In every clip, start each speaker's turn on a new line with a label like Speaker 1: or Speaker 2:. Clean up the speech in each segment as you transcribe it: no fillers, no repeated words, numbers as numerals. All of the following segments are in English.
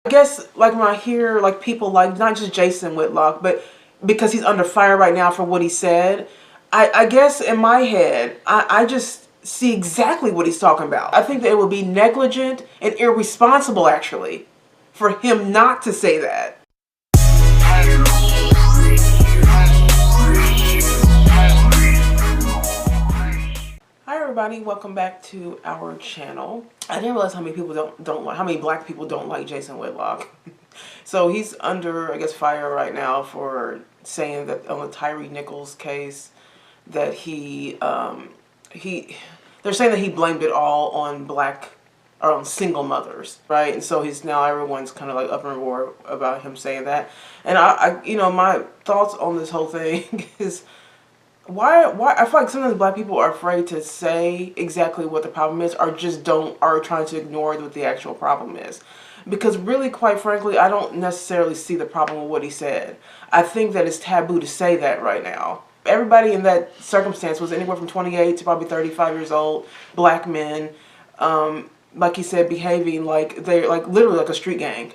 Speaker 1: I guess like when I hear like people like not just Jason Whitlock, but because he's under fire right now for what he said, I guess in my head I just see exactly what he's talking about. I think that it would be negligent and irresponsible actually for him not to say that. Hi everybody, welcome back to our channel. I didn't realize how many people don't like, how many black people don't like Jason Whitlock. So he's under, I guess, fire right now for saying that on the Tyre Nichols case that they're saying that he blamed it all on black or on single mothers, right? And so he's now everyone's kind of like up in roar about him saying that. And I my thoughts on this whole thing is why I feel like sometimes black people are afraid to say exactly what the problem is, or just are trying to ignore what the actual problem is. Because really, quite frankly, I don't necessarily see the problem with what he said. I think that it's taboo to say that right now. Everybody in that circumstance was anywhere from 28 to probably 35 years old, black men, like he said, behaving like they're like literally like a street gang,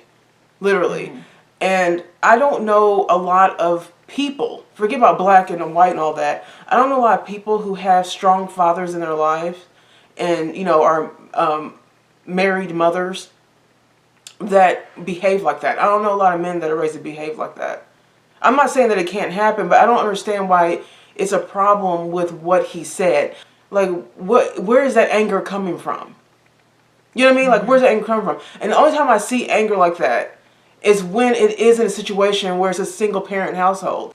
Speaker 1: literally. Mm-hmm. And I don't know a lot of people, forget about black and white and all that, I don't know a lot of people who have strong fathers in their life and, are married mothers that behave like that. I don't know a lot of men that are raised to behave like that. I'm not saying that it can't happen, but I don't understand why it's a problem with what he said. Like, where is that anger coming from? You know what I mean? Like, where's that anger coming from? And the only time I see anger like that is when it is in a situation where it's a single parent household.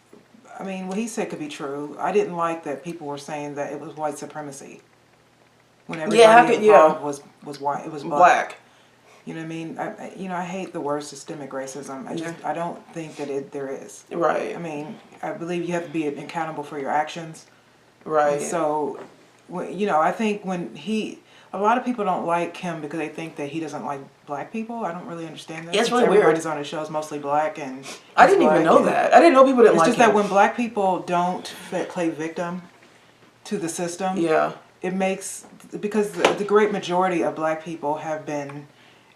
Speaker 2: I mean, what he said could be true. I didn't like that people were saying that it was white supremacy when everybody involved was white. It was black. You know what I mean? I hate the word systemic racism. I don't think that there is.
Speaker 1: Right.
Speaker 2: I mean, I believe you have to be accountable for your actions.
Speaker 1: Right.
Speaker 2: And so, I think a lot of people don't like him because they think that he doesn't like black people. I don't really understand that.
Speaker 1: It's really weird.
Speaker 2: Everybody's on his show is mostly black, and
Speaker 1: I didn't even know that. I didn't know people didn't like him.
Speaker 2: It's just that when black people don't play victim to the system, it makes, because the great majority of black people have been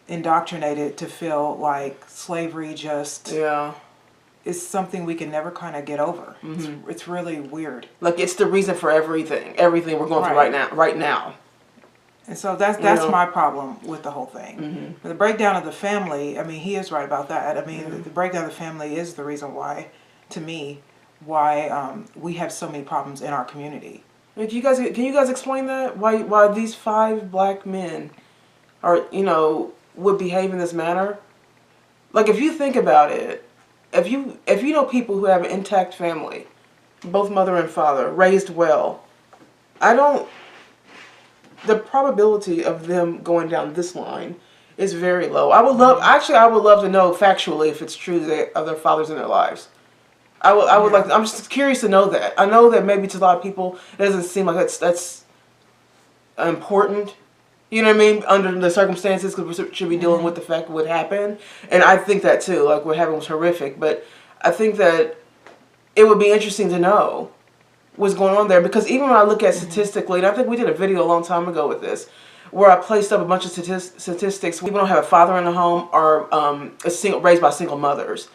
Speaker 2: indoctrinated to feel like slavery just is something we can never kind of get over. Mm-hmm. It's really weird.
Speaker 1: Like it's the reason for everything we're going through right now.
Speaker 2: And so that's my problem with the whole thing. Mm-hmm. The breakdown of the family, I mean, he is right about that. I mean, the breakdown of the family is the reason why, to me, we have so many problems in our community.
Speaker 1: Can you guys explain that? Why these 5 black men are, would behave in this manner? Like, if you think about it, if you know people who have an intact family, both mother and father, raised well, the probability of them going down this line is very low. I would love to know factually if it's true that other fathers in their lives. I'm just curious to know that. I know that maybe to a lot of people it doesn't seem like that's important. You know what I mean? Under the circumstances, because we should be dealing with the fact of what happened. And I think that too, like what happened was horrific. But I think that it would be interesting to know what's going on there. Because even when I look at statistically, and I think we did a video a long time ago with this, where I placed up a bunch of statistics. People don't have a father in the home or raised by single mothers.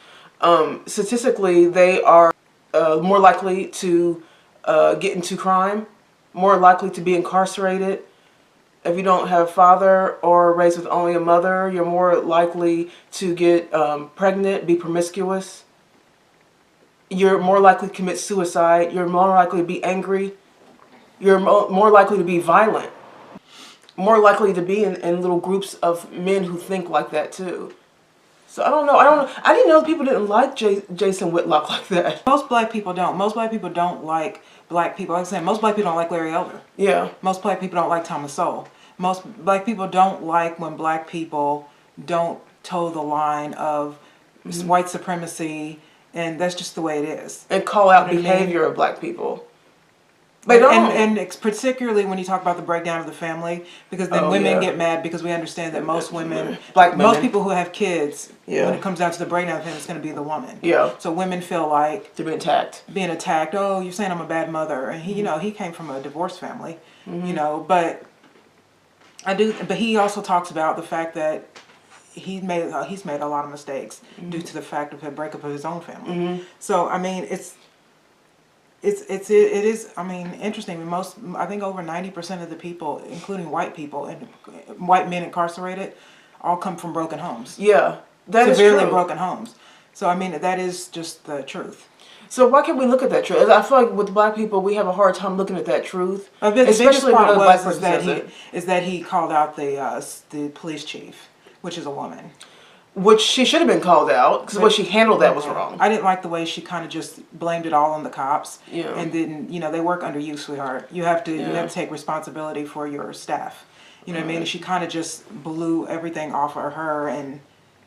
Speaker 1: Statistically, they are more likely to get into crime, more likely to be incarcerated. If you don't have a father or raised with only a mother, you're more likely to get pregnant, be promiscuous. You're more likely to commit suicide. You're more likely to be angry. You're more likely to be violent. More likely to be in little groups of men who think like that too. So I don't know. I didn't know people didn't like Jason Whitlock like that.
Speaker 2: Most black people don't. Most black people don't like black people. Like I said, most black people don't like Larry Elder.
Speaker 1: Yeah.
Speaker 2: Most black people don't like Thomas Sowell. Most black people don't like when black people don't toe the line of white supremacy, and that's just the way it is.
Speaker 1: And call out behavior of black people.
Speaker 2: And particularly when you talk about the breakdown of the family, because then women get mad because we understand that most women, most people who have kids, when it comes down to the breakdown of the family, it's going to be the woman.
Speaker 1: Yeah.
Speaker 2: So women feel like
Speaker 1: they're being attacked.
Speaker 2: Oh, you're saying I'm a bad mother, and he came from a divorced family, but he also talks about the fact that he's made a lot of mistakes due to the fact of the breakup of his own family. So I mean, it is. I mean, interesting. I think over 90% of the people, including white people and white men incarcerated, all come from broken homes.
Speaker 1: Yeah, that is
Speaker 2: severely
Speaker 1: true.
Speaker 2: broken homes. So I mean, that is just the truth.
Speaker 1: So why can't we look at that truth? I feel like with black people, we have a hard time looking at that truth,
Speaker 2: Especially when a black person
Speaker 1: says
Speaker 2: it. Is that he called out the police chief, which is a woman.
Speaker 1: Which she should have been called out because the way she handled that was wrong.
Speaker 2: I didn't like the way she kind of just blamed it all on the cops.
Speaker 1: Yeah.
Speaker 2: And didn't, they work under you, sweetheart. You have to take responsibility for your staff. You know what I mean? And she kind of just blew everything off of her and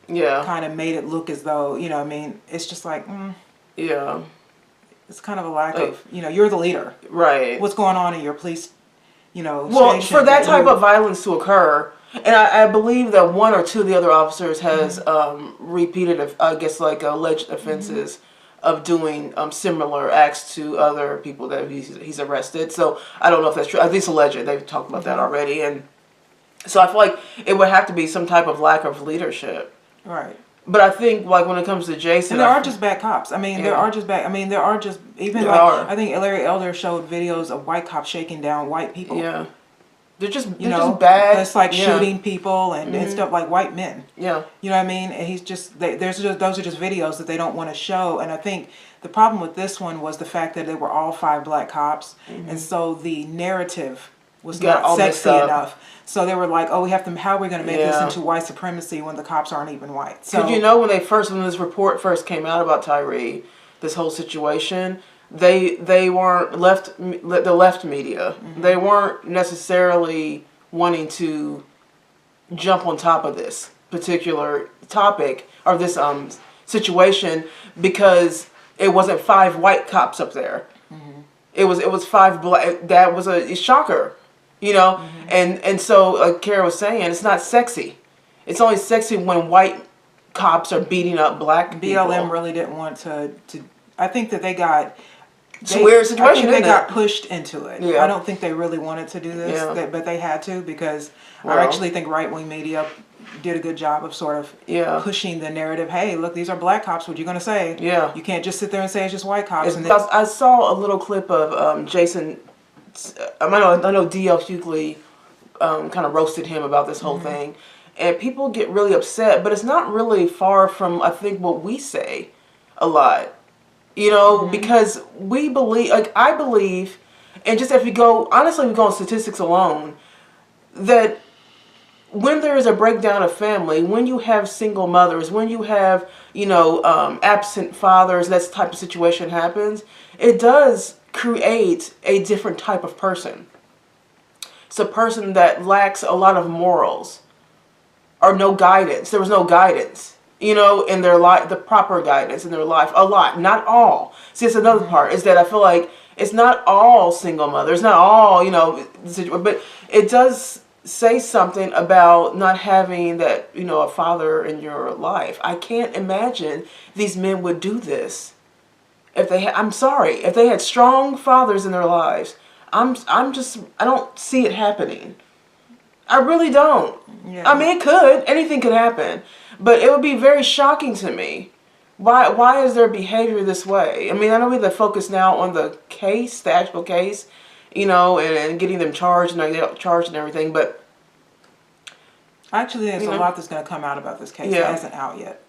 Speaker 2: kind of made it look as though, I mean, it's just like,
Speaker 1: yeah.
Speaker 2: It's kind of a lack of, you're the leader.
Speaker 1: Right.
Speaker 2: What's going on in your police,
Speaker 1: Well, for that type of violence to occur, and I believe that one or two of the other officers has repeated, I guess, like alleged offenses of doing similar acts to other people that he's arrested. So I don't know if that's true. At least alleged. They've talked about that already. And so I feel like it would have to be some type of lack of leadership.
Speaker 2: Right.
Speaker 1: But I think, like, when it comes to Jason...
Speaker 2: And there are just bad cops. I mean, there are just bad... I mean, there are just... Even, I think Larry Elder showed videos of white cops shaking down white people.
Speaker 1: Yeah. They're just bad.
Speaker 2: It's like shooting people and stuff, like white men.
Speaker 1: Yeah.
Speaker 2: You know what I mean? And he's just... those are just videos that they don't want to show. And I think the problem with this one was the fact that they were all 5 black cops. And so the narrative was not sexy enough. So they were like, "Oh, how are we going to make this into white supremacy when the cops aren't even white?" So
Speaker 1: when this report first came out about Tyre, this whole situation, they weren't the left media. They weren't necessarily wanting to jump on top of this particular topic or this situation because it wasn't 5 white cops up there. It was 5 black. That was a shocker. And so like Kara was saying, it's not sexy. It's only sexy when white cops are beating up black people.
Speaker 2: BLM really didn't want to I think that they got...
Speaker 1: It's a weird situation,
Speaker 2: I think they got pushed into it.
Speaker 1: Yeah.
Speaker 2: I don't think they really wanted to do this, but they had to because I actually think right-wing media did a good job of sort of pushing the narrative. Hey, look, these are black cops. What are you going to say? Yeah. You can't just sit there and say it's just white cops.
Speaker 1: I saw a little clip of Jason... I know D.L. Hughley kind of roasted him about this whole thing. And people get really upset, but it's not really far from, I think, what we say a lot. Because we believe, like, I believe, and just if we go on statistics alone, that when there is a breakdown of family, when you have single mothers, when you have, absent fathers, that type of situation happens, it does create a different type of person. It's a person that lacks a lot of morals or no guidance. There was no guidance, in their life, the proper guidance in their life. A lot, not all. See, it's another part is that I feel like it's not all single mothers, not all, but it does say something about not having that, a father in your life. I can't imagine these men would do this. If they had strong fathers in their lives, I don't see it happening. I really don't. Yeah. I mean, it could. Anything could happen. But it would be very shocking to me. Why is their behavior this way? I mean, I know we focus now on the case, the actual case, and getting them charged and everything, but...
Speaker 2: Actually, there's a lot that's going to come out about this case that isn't out yet.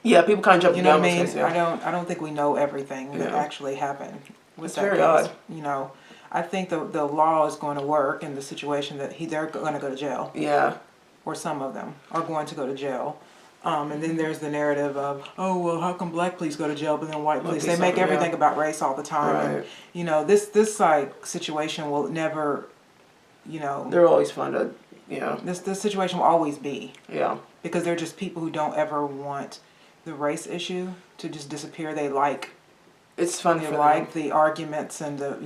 Speaker 1: Yeah, people kind of jump down
Speaker 2: what I mean?
Speaker 1: Case, yeah.
Speaker 2: I don't think we know everything that actually happened with that
Speaker 1: very
Speaker 2: case.
Speaker 1: Odd.
Speaker 2: I think the law is going to work in the situation that they're going to go to jail.
Speaker 1: Yeah.
Speaker 2: Or some of them are going to go to jail. And then there's the narrative of, oh, well, how come black police go to jail but then white police? They make everything about race all the time.
Speaker 1: Right.
Speaker 2: And, this like situation will never,
Speaker 1: They're always fun to,
Speaker 2: This situation will always be.
Speaker 1: Yeah.
Speaker 2: Because they're just people who don't ever want the race issue to just disappear. They like...
Speaker 1: It's fun
Speaker 2: for
Speaker 1: them.
Speaker 2: They like the arguments and the,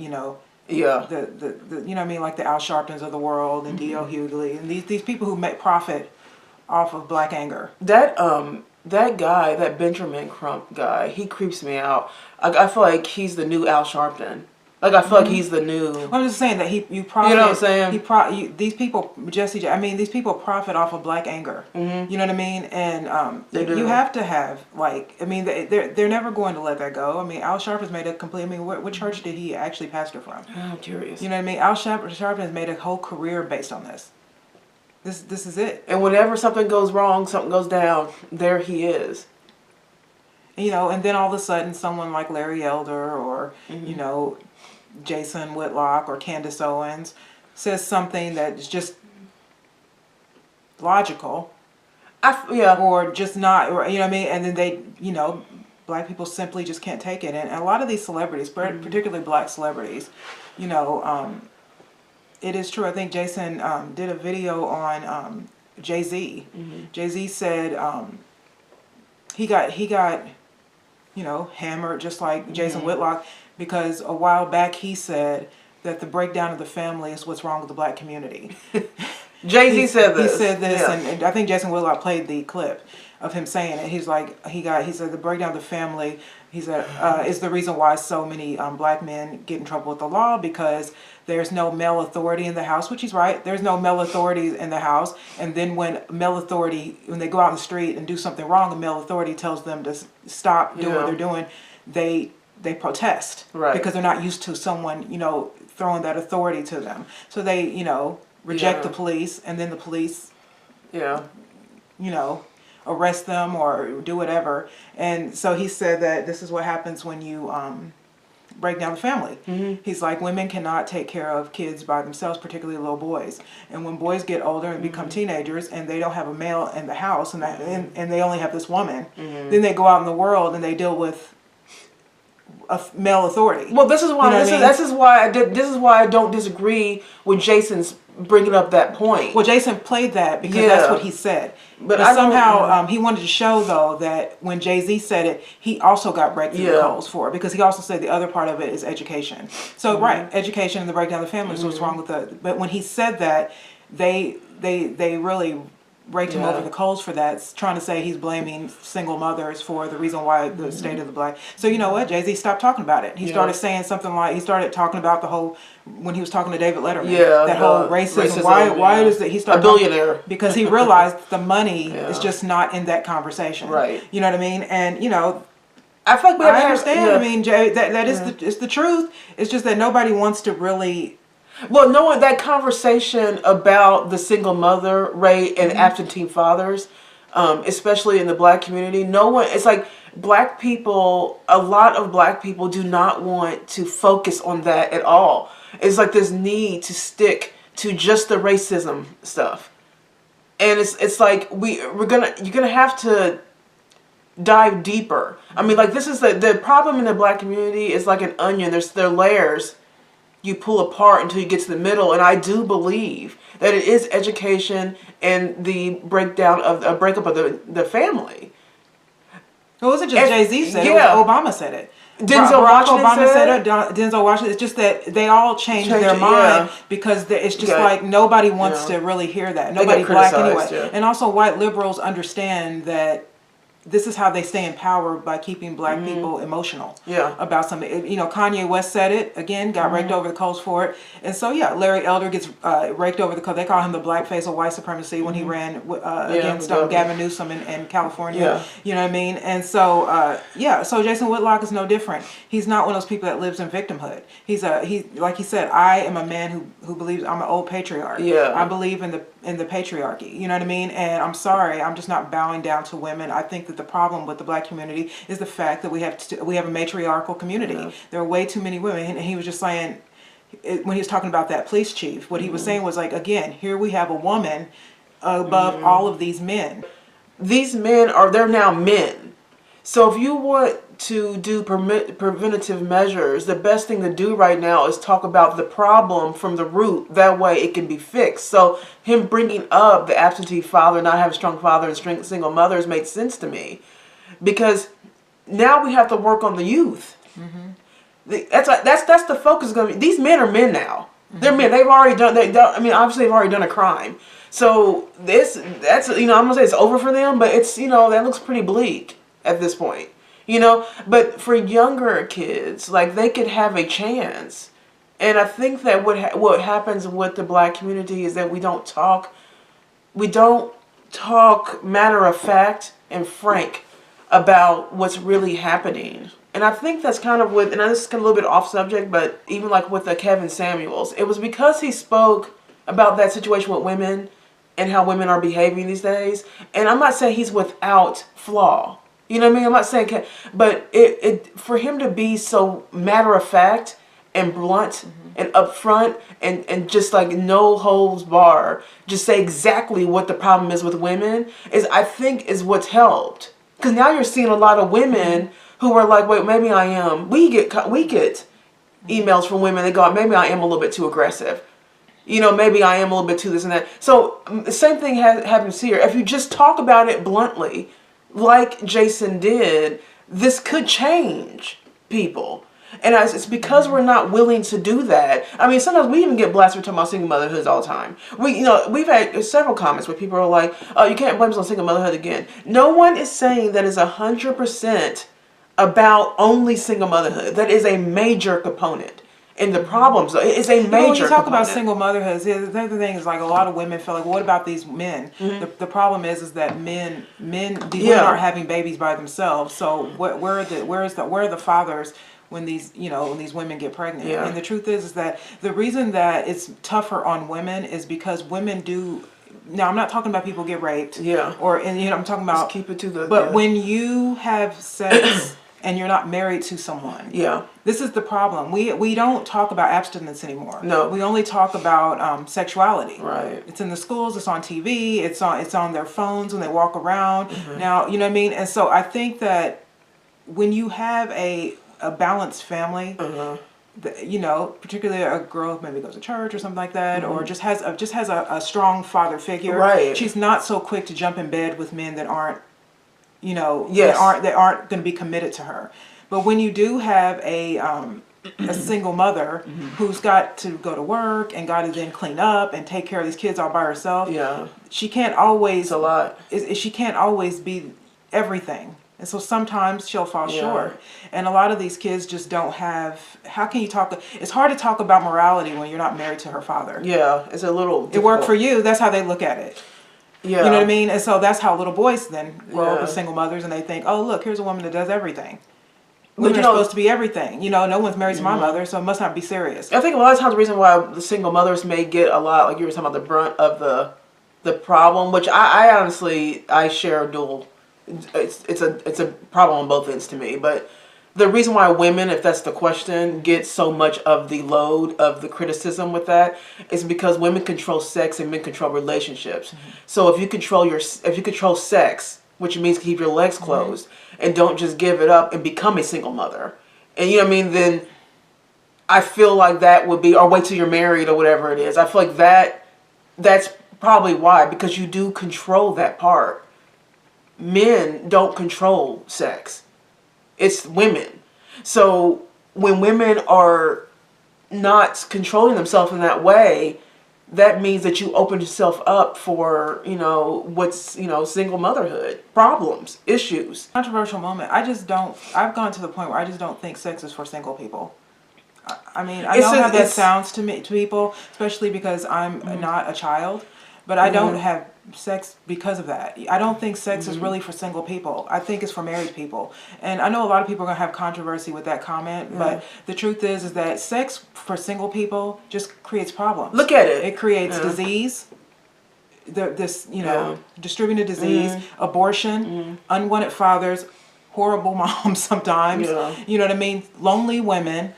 Speaker 1: Yeah.
Speaker 2: The like the Al Sharptons of the world and D.L. Hughley and these people who make profit off of black anger.
Speaker 1: That guy, that Benjamin Crump guy, he creeps me out. I feel like he's the new Al Sharpton. Like, I feel like he's the new.
Speaker 2: I'm just saying that you profit.
Speaker 1: You know what I'm saying?
Speaker 2: These people, Jesse. I mean, these people profit off of black anger. Mm-hmm. You know what I mean? And you have to have like. I mean, they're never going to let that go. I mean, Al Sharpton's made a complete. I mean, what church did he actually pastor from?
Speaker 1: I'm curious.
Speaker 2: You know what I mean? Al Sharpton has made a whole career based on this. This is it.
Speaker 1: And whenever something goes wrong, something goes down, there he is.
Speaker 2: You know, and then all of a sudden, someone like Larry Elder or you know, Jason Whitlock or Candace Owens says something that's just logical. Or just not, or, you know what I mean? And then they, you know, black people simply just can't take it. And a lot of these celebrities, particularly black celebrities, you know, it is true. I think Jason did a video on Jay-Z. Jay-Z said he got, you know, hammered just like Jason Whitlock, because a while back he said that the breakdown of the family is what's wrong with the black community.
Speaker 1: Jay-Z said this.
Speaker 2: He said this, and I think Jason Whitlock played the clip of him saying it. He's like, he said the breakdown of the family, he said, is the reason why so many black men get in trouble with the law, because there's no male authority in the house, which he's right. There's no male authority in the house. And then when they go out in the street and do something wrong, a male authority tells them to stop doing what they're doing, they protest. Right. Because they're not used to someone, you know, throwing that authority to them. So they, you know, reject the police, and then the police, you know, arrest them or do whatever. And so he said that this is what happens when you break down the family. He's like, women cannot take care of kids by themselves, particularly little boys. And when boys get older and become teenagers and they don't have a male in the house and they only have this woman, then they go out in the world and they deal with a male authority.
Speaker 1: Well, this is why this is why I don't disagree with Jason's bringing up that point.
Speaker 2: Well, Jason played that because that's what he said. But somehow he wanted to show, though, that when Jay-Z said it, he also got breakthrough the coals for it, because he also said the other part of it is education. So education and the breakdown of the family is what's wrong with the. But when he said that, they really raked him over the coals for that, trying to say he's blaming single mothers for the reason why the state of the black. So you know what? Jay-Z stopped talking about it. He started saying something like, he started talking about the whole, when he was talking to David Letterman, that whole racism. Why does it? He started
Speaker 1: a billionaire
Speaker 2: because he realized the money is just not in that conversation.
Speaker 1: Right.
Speaker 2: You know what I mean? And you know,
Speaker 1: I feel like
Speaker 2: I understand. I mean, Jay, that is it's the truth. It's just that nobody wants to really.
Speaker 1: Well, knowing that conversation about the single mother rate and absentee fathers, especially in the black community, it's like black people, a lot of black people do not want to focus on that at all. It's like this need to stick to just the racism stuff. And it's like you're gonna have to dive deeper. I mean, like, this is the problem in the black community is like an onion. There are layers you pull apart until you get to the middle, and I do believe that it is education and the breakup of the family.
Speaker 2: It wasn't just Jay-Z said it, Obama said it.
Speaker 1: Barack Obama said it.
Speaker 2: Denzel Washington. It's just that they all changed their mind because it's just like nobody wants to really hear that. Nobody black anyway. And also white liberals understand that this is how they stay in power, by keeping black people emotional about something. You know, Kanye West said it, again, got raked over the coals for it. And so, Larry Elder gets raked over the coals. They call him the black face of white supremacy when he ran against Gavin Newsom in California. You know what I mean? And so, so Jason Whitlock is no different. He's not one of those people that lives in victimhood. He's like he said, I am a man who believes, I'm an old patriarch. I believe in the patriarchy. You know what I mean? And I'm sorry, I'm just not bowing down to women. I think that the problem with the black community is the fact that we have a matriarchal community. There are way too many women. And he was just saying, when he was talking about that police chief, what he was saying was like, again, here we have a woman above all of these men.
Speaker 1: These men they're now men. So if you want to do preventative measures, the best thing to do right now is talk about the problem from the root. That way it can be fixed. So him bringing up the absentee father, not having a strong father, and single mothers made sense to me, because now we have to work on the youth. That's the focus going to be. These men are men now. They're men. They've already done. Obviously they've already done a crime. So that's I'm gonna say it's over for them, but it's that looks pretty bleak at this point. you know. But for younger kids, like, they could have a chance. And I think that what happens with the black community is that we don't talk matter of fact and frank about what's really happening. And I think that's kind of what, and this is a little bit off subject, but even like with the Kevin Samuels, it was because he spoke about that situation with women and how women are behaving these days. And I'm not saying he's without flaw. You know what I mean? I'm not saying, but it for him to be so matter of fact and blunt and upfront and just like no holds bar, just say exactly what the problem is with women I think is what's helped. Because now you're seeing a lot of women who are like, wait, maybe I am. We get emails from women. They go, maybe I am a little bit too aggressive. You know, maybe I am a little bit too this and that. So the same thing happens here. If you just talk about it bluntly, like Jason did, this could change people. And it's because we're not willing to do that. I mean, sometimes we even get blasted for talking about single motherhoods all the time. We've had several comments where people are like, "Oh, you can't blame us on single motherhood again." No one is saying that is 100% about only single motherhood. That is a major component in the problems. It's a major component.
Speaker 2: When you talk about single motherhoods, the other thing is like a lot of women feel like, well, what about these men? The problem is that these women aren't having babies by themselves. So where are the fathers when these women get pregnant?
Speaker 1: Yeah.
Speaker 2: And the truth is that the reason that it's tougher on women is because women do. Now, I'm not talking about people get raped.
Speaker 1: Yeah.
Speaker 2: I'm talking about.
Speaker 1: Just keep it to the.
Speaker 2: But when you have sex and you're not married to someone.
Speaker 1: Yeah.
Speaker 2: This is the problem. We don't talk about abstinence anymore.
Speaker 1: No.
Speaker 2: We only talk about sexuality.
Speaker 1: Right.
Speaker 2: It's in the schools. It's on TV. It's on their phones when they walk around. Now, you know what I mean. And so I think that when you have a balanced family, particularly a girl who maybe goes to church or something like that, or just has a strong father figure.
Speaker 1: Right.
Speaker 2: She's not so quick to jump in bed with men that aren't,
Speaker 1: Yes.
Speaker 2: that aren't going to be committed to her. But when you do have a single mother who's got to go to work and got to then clean up and take care of these kids all by herself, she can't always.
Speaker 1: It's a lot.
Speaker 2: She can't always be everything. And so sometimes she'll fall short. And a lot of these kids just don't have, how can you talk, it's hard to talk about morality when you're not married to her father.
Speaker 1: Yeah, it's a little difficult.
Speaker 2: It worked for you, that's how they look at it.
Speaker 1: Yeah.
Speaker 2: You know what I mean? And so that's how little boys then grow up with single mothers and they think, oh look, here's a woman that does everything. Women are supposed to be everything. No one's married to my mother, so it must not be serious.
Speaker 1: I think a lot of times the reason why the single mothers may get a lot, like you were talking about, the brunt of the problem, which I honestly, I share a dual. It's a problem on both ends to me, but the reason why women, if that's the question, get so much of the load of the criticism with that is because women control sex and men control relationships. So if you control sex, which means keep your legs closed and don't just give it up and become a single mother, and you know what I mean, then I feel like that would be, or wait till you're married or whatever it is. I feel like that's probably why, because you do control that part. Men don't control sex. It's women. So when women are not controlling themselves in that way, that means that you open yourself up for, single motherhood problems, issues.
Speaker 2: Controversial moment. I've gone to the point where I just don't think sex is for single people. I mean, I know how that sounds to people, especially because I'm not a child, but I don't have sex because of that. I don't think sex is really for single people. I think it's for married people. And I know a lot of people are going to have controversy with that comment, but the truth is that sex for single people just creates problems.
Speaker 1: Look at it.
Speaker 2: It creates disease, distributed disease, abortion, unwanted fathers, horrible moms sometimes, you know what I mean, lonely women,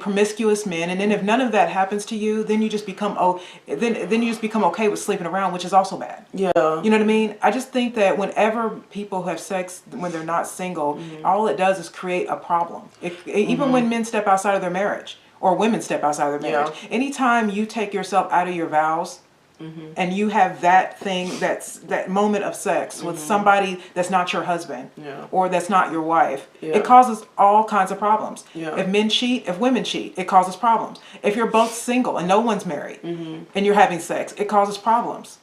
Speaker 2: promiscuous men, and then if none of that happens to you, then you just become okay with sleeping around, which is also bad.
Speaker 1: Yeah.
Speaker 2: You know what I mean? I just think that whenever people have sex when they're not single, all it does is create a problem. Even when men step outside of their marriage or women step outside of their marriage, anytime you take yourself out of your vows. And you have that moment of sex with somebody that's not your husband or that's not your wife, it causes all kinds of problems. If men cheat, if women cheat, it causes problems. If you're both single and no one's married and you're having sex, it causes problems.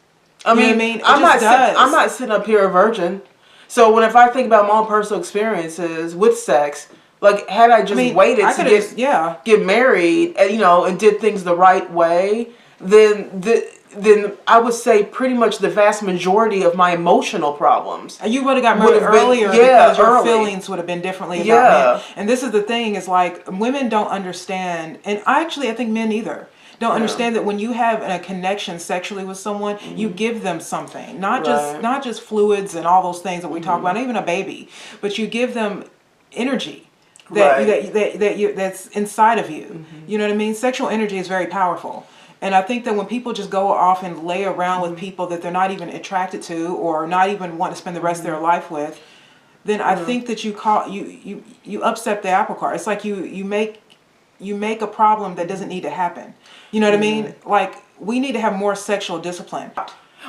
Speaker 1: I mean, I'm not sitting up here a virgin. So if I think about my own personal experiences with sex, like had I just waited to get married, and, and did things the right way, then I would say pretty much the vast majority of my emotional problems.
Speaker 2: You would have got married earlier because your feelings would have been differently about men. And this is the thing, is like women don't understand, and I think men either don't understand that when you have a connection sexually with someone, you give them something, not just fluids and all those things that we talk about, not even a baby, but you give them energy that's inside of you. You know what I mean? Sexual energy is very powerful. And I think that when people just go off and lay around with people that they're not even attracted to or not even want to spend the rest of their life with, then I think that you upset the apple cart. It's like you make a problem that doesn't need to happen. You know what I mean? Like, we need to have more sexual discipline.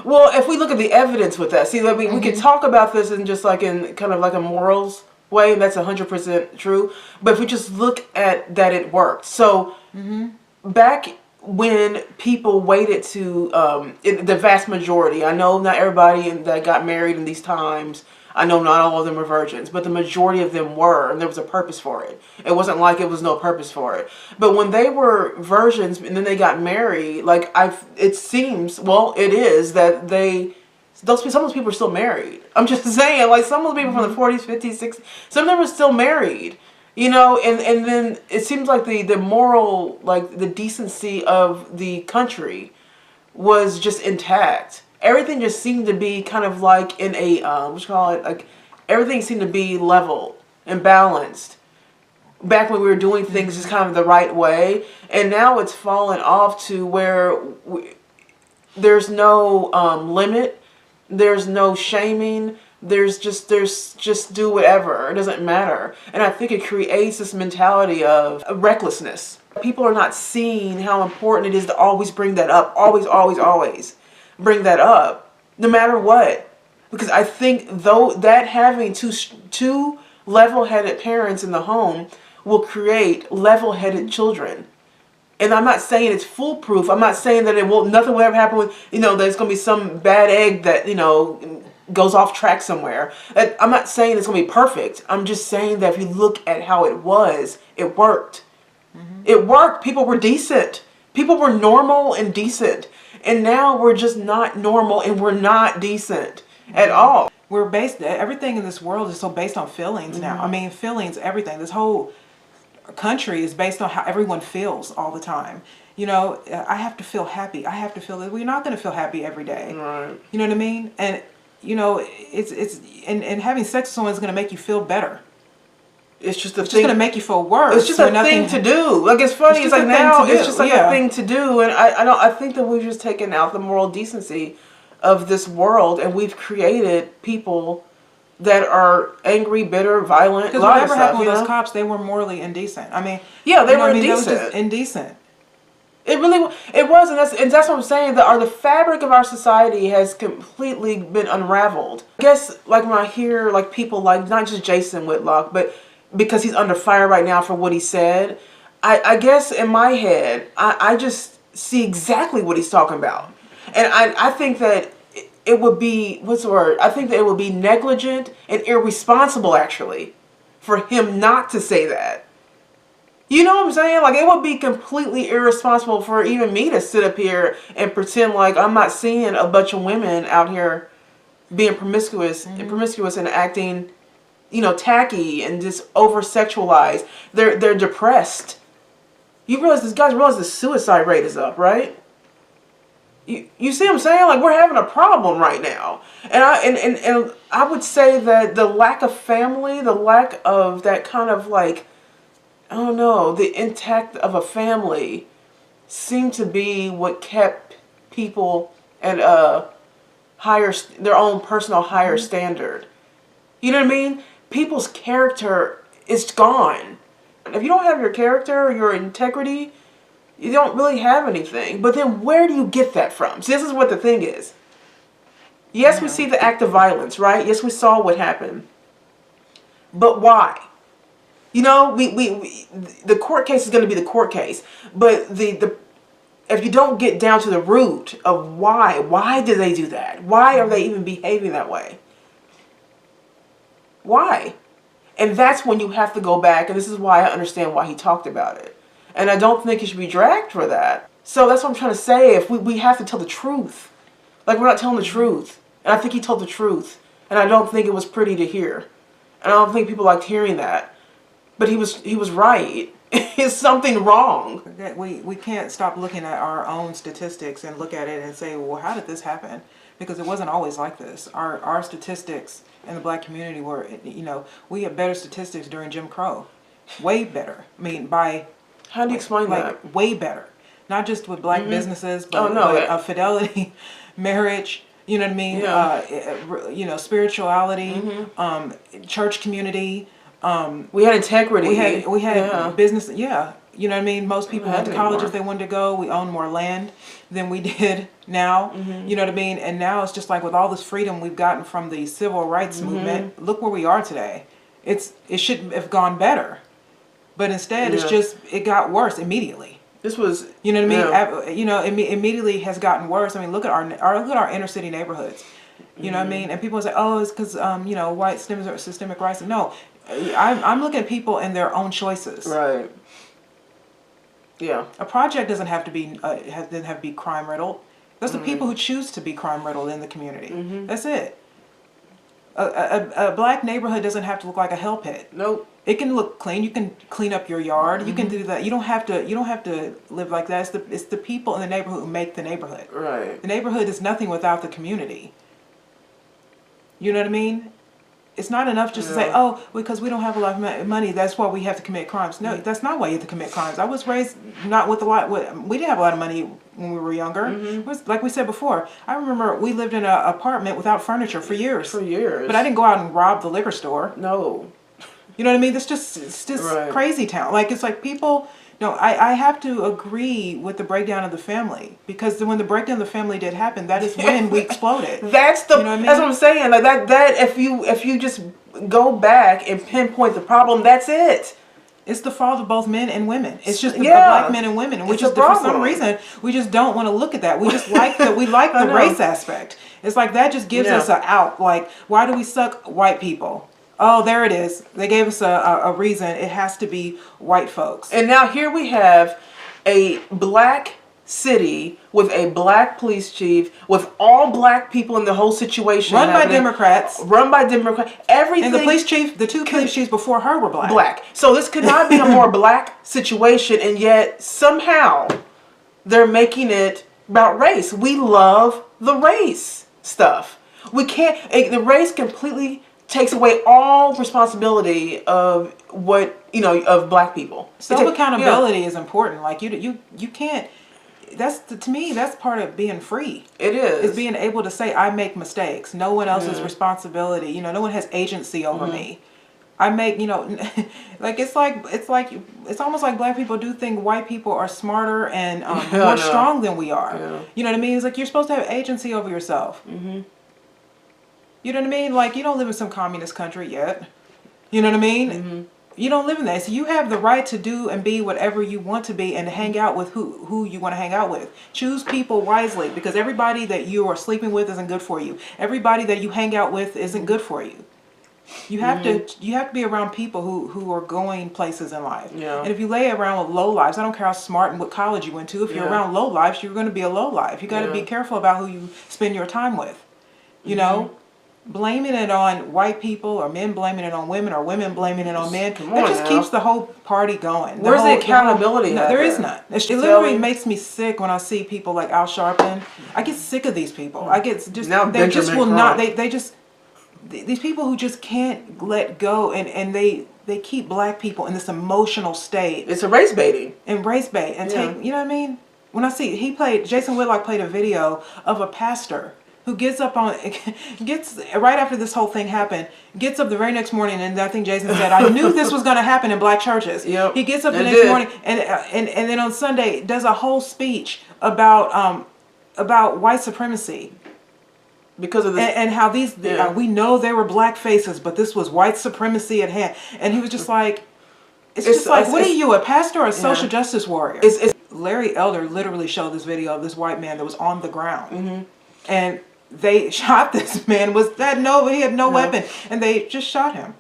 Speaker 1: Well, if we look at the evidence with that, see, we could talk about this in just like in kind of like a morals way, and that's 100% true. But if we just look at that, it worked. So back when people waited to, the vast majority, I know not everybody that got married in these times, I know not all of them were virgins, but the majority of them were, and there was a purpose for it. It wasn't like it was no purpose for it. But when they were virgins and then they got married, it seems, well, it is that some of those people are still married. I'm just saying, like some of the people from the 40s, 50s, 60s, some of them are still married. And then it seems like the moral, like the decency of the country was just intact. Everything just seemed to be kind of like in a, like everything seemed to be level and balanced. Back when we were doing things just kind of the right way. And now it's fallen off to where there's no limit. There's no shaming. There's just do whatever. It doesn't matter. And I think it creates this mentality of recklessness. People are not seeing how important it is to always bring that up. Always, always, always bring that up, no matter what. Because I think though that having two level-headed parents in the home will create level-headed children. And I'm not saying it's foolproof. I'm not saying that nothing will ever happen with, there's going to be some bad egg that, goes off track somewhere. I'm not saying it's going to be perfect. I'm just saying that if you look at how it was, it worked. It worked. People were decent. People were normal and decent. And now we're just not normal and we're not decent at all. Everything in this world is so based on feelings now. I mean, feelings, everything. This whole country is based on how everyone feels all the time. I have to feel happy. I have to feel that. We're not going to feel happy every day. Right.
Speaker 2: You know what I mean? And and having sex with someone is going to make you feel better.
Speaker 1: It's just
Speaker 2: just going to make you feel worse.
Speaker 1: It's just a thing to do. Like, it's funny. It's like now it's just like a thing to do. And I think that we've just taken out the moral decency of this world, and we've created people that are angry, bitter, violent.
Speaker 2: Because whatever happened with those cops, they were morally indecent. I mean,
Speaker 1: they were indecent.
Speaker 2: They were just indecent.
Speaker 1: It was, and that's what I'm saying. That the fabric of our society has completely been unraveled. I guess, like when I hear like people like not just Jason Whitlock, but because he's under fire right now for what he said, I guess in my head I just see exactly what he's talking about, and I think that it would be I think that it would be negligent and irresponsible actually for him not to say that. You know what I'm saying? Like, it would be completely irresponsible for even me to sit up here and pretend like I'm not seeing a bunch of women out here being promiscuous and acting, tacky and just over-sexualized. They're depressed. You guys realize the suicide rate is up, right? You see what I'm saying? Like, we're having a problem right now. And I would say that the lack of family, the lack of that kind of like, I don't know, the intact of a family seemed to be what kept people at their own personal higher standard. You know what I mean? People's character is gone. If you don't have your character or your integrity, you don't really have anything. But then where do you get that from? See, this is what the thing is. Yes, we see the act of violence, right? Yes, we saw what happened. But why? The court case is going to be the court case, but if you don't get down to the root of why did they do that? Why are they even behaving that way? Why? And that's when you have to go back, and this is why I understand why he talked about it. And I don't think he should be dragged for that. So that's what I'm trying to say. If we have to tell the truth. Like, we're not telling the truth. And I think he told the truth. And I don't think it was pretty to hear. And I don't think people liked hearing that. But he was right. Is something wrong?
Speaker 2: We can't stop looking at our own statistics and look at it and say, well, how did this happen? Because it wasn't always like this. Our statistics in the black community were, we had better statistics during Jim Crow. Way better. I mean, by...
Speaker 1: How do you explain that?
Speaker 2: Way better. Not just with black businesses, but fidelity, marriage, you know what I mean?
Speaker 1: Yeah.
Speaker 2: Spirituality, church community.
Speaker 1: We had integrity.
Speaker 2: We had business. Yeah, you know what I mean. Most people went to college if they wanted to go. We owned more land than we did now. You know what I mean. And now it's just like with all this freedom we've gotten from the civil rights movement. Look where we are today. It should have gone better, but instead it got worse immediately.
Speaker 1: This was,
Speaker 2: you know what I mean. Immediately has gotten worse. I mean, look at our inner city neighborhoods. You know what I mean. And people say, oh, it's because white systemic racism. No. I'm looking at people and their own choices.
Speaker 1: Right. Yeah.
Speaker 2: A project doesn't have to be crime riddled. Those are the people who choose to be crime riddled in the community. That's it. A black neighborhood doesn't have to look like a hell pit.
Speaker 1: Nope.
Speaker 2: It can look clean. You can clean up your yard. You can do that. You don't have to live like that. It's the people in the neighborhood who make the neighborhood.
Speaker 1: Right.
Speaker 2: The neighborhood is nothing without the community. You know what I mean? It's not enough just to say, oh, because we don't have a lot of money, that's why we have to commit crimes. No, that's not why you have to commit crimes. I was raised not with a lot. We didn't have a lot of money when we were younger. It was, like we said before, I remember we lived in an apartment without furniture for years.
Speaker 1: For years.
Speaker 2: But I didn't go out and rob the liquor store.
Speaker 1: No.
Speaker 2: You know what I mean? It's just crazy town. Like, it's like people... No, I have to agree with the breakdown of the family, because when the breakdown of the family did happen, that is when we exploded.
Speaker 1: That's what I mean? That's what I'm saying. Like that if you just go back and pinpoint the problem, that's it.
Speaker 2: It's the fault of both men and women. It's just the black men and women, and we just for some reason we just don't want to look at that. We just like the race aspect. It's like that just gives us a out. Like, why do we suck white people? Oh, there it is. They gave us a reason. It has to be white folks.
Speaker 1: And now here we have a black city with a black police chief, with all black people in the whole situation.
Speaker 2: Run by Democrats.
Speaker 1: Everything.
Speaker 2: And the police chief, the two police chiefs before her were black.
Speaker 1: So this could not be a more black situation, and yet somehow they're making it about race. We love the race stuff. We can't, the race completely takes away all responsibility of of black people.
Speaker 2: Self-accountability is important. Like you can't, to me, that's part of being free.
Speaker 1: It is.
Speaker 2: Is being able to say, I make mistakes. No one else's responsibility. No one has agency over me. I make, like it's almost like black people do think white people are smarter and more strong than we are. Yeah. You know what I mean? It's like you're supposed to have agency over yourself. You know what I mean? Like, you don't live in some communist country yet. You know what I mean? You don't live in that. So you have the right to do and be whatever you want to be and to hang out with who you want to hang out with. Choose people wisely, because everybody that you are sleeping with isn't good for you. Everybody that you hang out with isn't good for you. You have to be around people who are going places in life. Yeah. And if you lay around with low lives, I don't care how smart and what college you went to, if you're around low lives, you're going to be a low life. You got to be careful about who you spend your time with. You know? Blaming it on white people, or men blaming it on women, or women blaming it on men, that just keeps the whole party going.
Speaker 1: Where's the accountability?
Speaker 2: No, there is none. It literally makes me sick when I see people like Al Sharpton. I get sick of these people. I get just now they just will not. They just these people who just can't let go, and they keep black people in this emotional state.
Speaker 1: It's a race baiting
Speaker 2: and race bait and take. You know what I mean? When I see Jason Whitlock played a video of a pastor who gets right after this whole thing happened, gets up the very next morning, and I think Jason said, I knew this was going to happen in black churches. Yep, he gets up the next morning, and then on Sunday does a whole speech about white supremacy. Because of this, and how these, we know they were black faces, but this was white supremacy at hand. And he was just like, it's just like, what are you, a pastor or a social justice warrior? Larry Elder literally showed this video of this white man that was on the ground. And they shot this man he had no weapon, and they just shot him.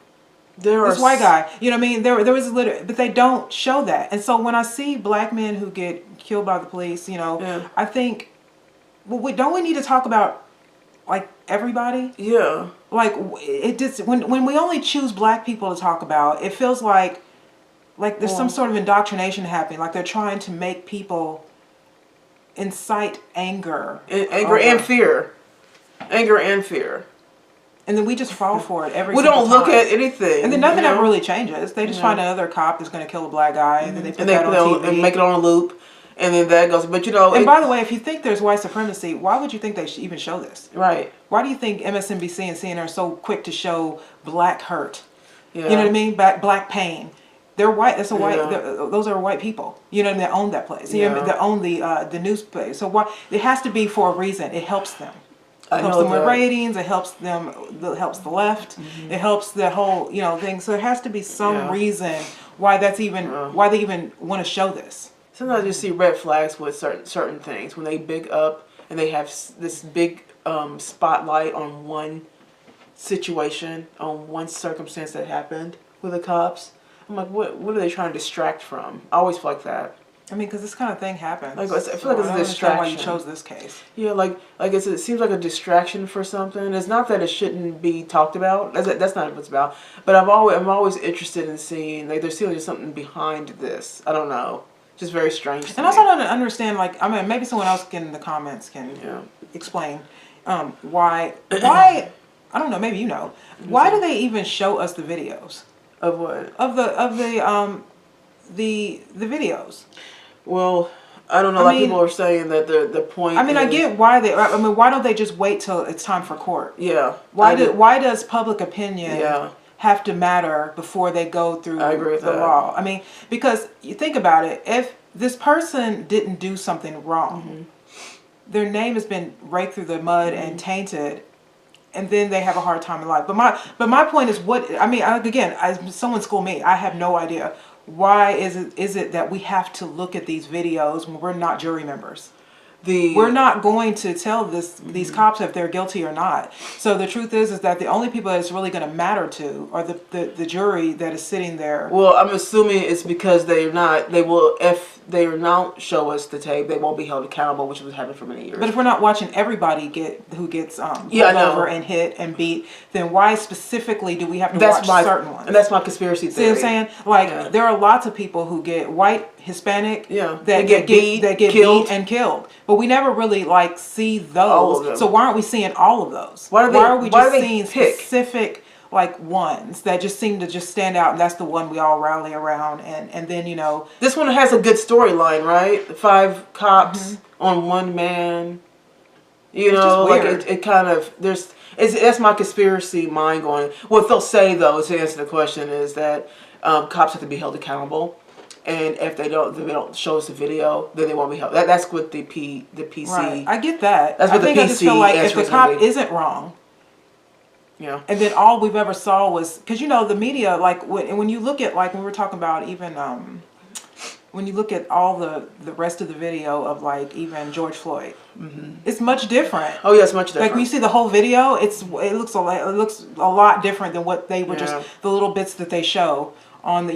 Speaker 2: This white guy, you know what I mean? There was but they don't show that. And so when I see black men who get killed by the police, you know, I think, well, don't we need to talk about like everybody?
Speaker 1: Yeah.
Speaker 2: Like it just when we only choose black people to talk about, it feels like there's some sort of indoctrination happening. Like they're trying to make people incite anger,
Speaker 1: and fear, anger and fear.
Speaker 2: And then we just fall for it every.
Speaker 1: We
Speaker 2: don't
Speaker 1: look at anything,
Speaker 2: and then nothing ever really changes. They just find another cop that's going to kill a black guy, and then they put that on TV
Speaker 1: and make it on a loop, and then that goes. But you know,
Speaker 2: and by the way, if you think there's white supremacy, why would you think they should even show this?
Speaker 1: Right.
Speaker 2: Why do you think MSNBC and CNN are so quick to show black hurt? Yeah. You know what I mean? Black pain. They're white. That's a white. Those are white people. You know what I mean? That own that place. You know what I mean? They own the news place. So why it has to be for a reason. It helps them. It helps them with ratings. It helps them. It helps the left. It helps the whole thing. So there has to be some reason why that's even why they even want to show this.
Speaker 1: Sometimes you see red flags with certain things when they big up and they have this big spotlight on one situation, on one circumstance that happened with the cops. I'm like, what are they trying to distract from? I always feel like that.
Speaker 2: I mean, because this kind of thing happens.
Speaker 1: Like, I feel like it's a distraction.
Speaker 2: Why you chose this case?
Speaker 1: Yeah, it seems like a distraction for something. It's not that it shouldn't be talked about. That's not what it's about. But I'm always interested in seeing there's still just something behind this. I don't know, just very strange.
Speaker 2: And also, I don't understand. Maybe someone else in the comments can explain why. I don't know. Maybe you know. Why do they even show us the videos?
Speaker 1: Of what?
Speaker 2: Of the videos.
Speaker 1: Well, I don't know. People are saying that the point.
Speaker 2: I mean, I get why they. I mean, why don't they just wait till it's time for court?
Speaker 1: Yeah.
Speaker 2: Why does public opinion have to matter before they go through the law? I mean, because you think about it, if this person didn't do something wrong, their name has been raked through the mud and tainted. And then they have a hard time in life. But my point is someone school me. I have no idea. Why is it that we have to look at these videos when we're not jury members? We're not going to tell these cops if they're guilty or not. So the truth is that the only people that it's really going to matter to are the jury that is sitting there.
Speaker 1: Well, I'm assuming it's because if they not show us the tape, they won't be held accountable, which was happening for many years.
Speaker 2: But if we're not watching everybody who gets pulled over and hit and beat, then why specifically do we have to watch certain ones?
Speaker 1: And that's my conspiracy theory.
Speaker 2: See what I'm saying? There are lots of people who get white, Hispanic, that get beat and killed. But we never really see those. So why aren't we seeing all of those? Why are we just seeing specific ones that just seem to just stand out, and that's the one we all rally around, and then
Speaker 1: this one has a good storyline, right? 5 cops on one man. It kind of that's my conspiracy mind going. What they'll say though, to answer the question, is that cops have to be held accountable. And if they don't show us the video, then they won't be held. That's what the PC. Right.
Speaker 2: I get that.
Speaker 1: That's what
Speaker 2: I just feel like if the cop isn't wrong, and then all we've ever saw was because the media when you look at when we're talking about even when you look at all the rest of the video of even George Floyd, it's much different.
Speaker 1: Oh yeah, it's much different.
Speaker 2: When you see the whole video, it looks a lot different than what they were just the little bits that they show on the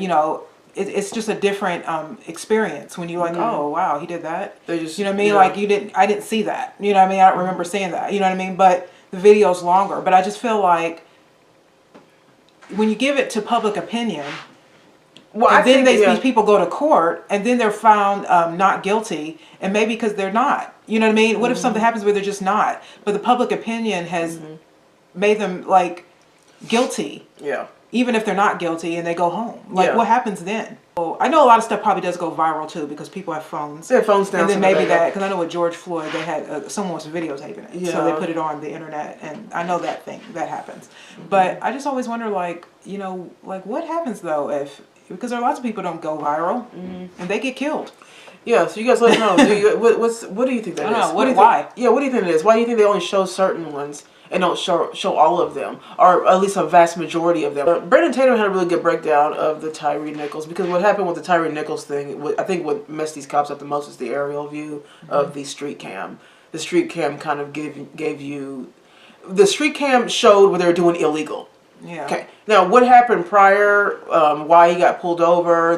Speaker 2: It's just a different experience when you're oh wow, he did that. They just, what I mean? I didn't see that. You know what I mean? I don't remember seeing that. You know what I mean? But the video's longer. But I just feel like when you give it to public opinion, these people go to court and then they're found not guilty, and maybe because they're not. You know what I mean? What if something happens where they're just not? But the public opinion has made them guilty. Yeah. Even if they're not guilty and they go home. What happens then? Well, I know a lot of stuff probably does go viral too because people have phones.
Speaker 1: They have phones now.
Speaker 2: And then maybe because I know with George Floyd, they had someone was videotaping it. Yeah. So they put it on the internet, and I know that happens. But I just always wonder, what happens though because there are lots of people who don't go viral and they get killed.
Speaker 1: Yeah, so you guys let us know. What do you think that is?
Speaker 2: Why?
Speaker 1: Yeah, what do you think it is? Why do you think they only show certain ones and don't show all of them, or at least a vast majority of them? Brandon Tatum had a really good breakdown of the Tyre Nichols, because what happened with the Tyre Nichols thing, I think what messed these cops up the most is the aerial view of the street cam. the street cam kind of gave you, the street cam showed what they were doing illegal.
Speaker 2: Yeah.
Speaker 1: Okay. Now, what happened prior, why he got pulled over,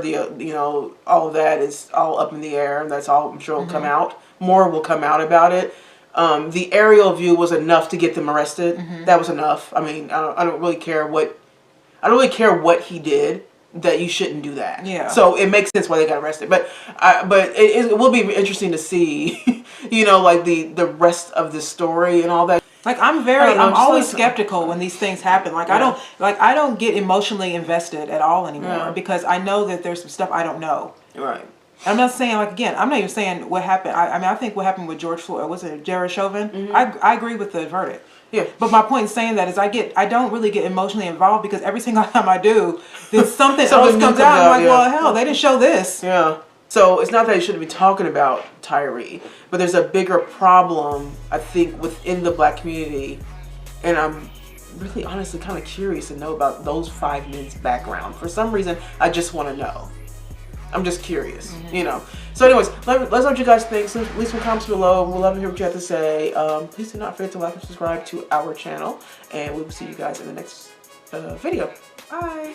Speaker 1: all of that is all up in the air. And that's all I'm sure will come out. More will come out about it. The aerial view was enough to get them arrested. That was enough. I mean, I don't really care what he did. That you shouldn't do that.
Speaker 2: Yeah.
Speaker 1: So it makes sense why they got arrested. But it will be interesting to see, like the rest of the story and all that.
Speaker 2: Like I'm always skeptical when these things happen. Like I don't get emotionally invested at all anymore because I know that there's some stuff I don't know.
Speaker 1: Right.
Speaker 2: I'm not saying, like, again, I'm not even saying what happened. I mean, I think what happened with George Floyd, was it Jared Chauvin? I agree with the verdict.
Speaker 1: Yeah.
Speaker 2: But my point in saying that is I don't really get emotionally involved because every single time I do, then something else comes out. I'm like, well, hell, they didn't show this.
Speaker 1: Yeah. So it's not that you shouldn't be talking about Tyre, but there's a bigger problem, I think, within the black community. And I'm really honestly kind of curious to know about those 5 men's background. For some reason, I just want to know. I'm just curious, So anyways, let's know what you guys think. So leave some comments below. We'll love to hear what you have to say. Please do not forget to like and subscribe to our channel. And we will see you guys in the next video. Bye.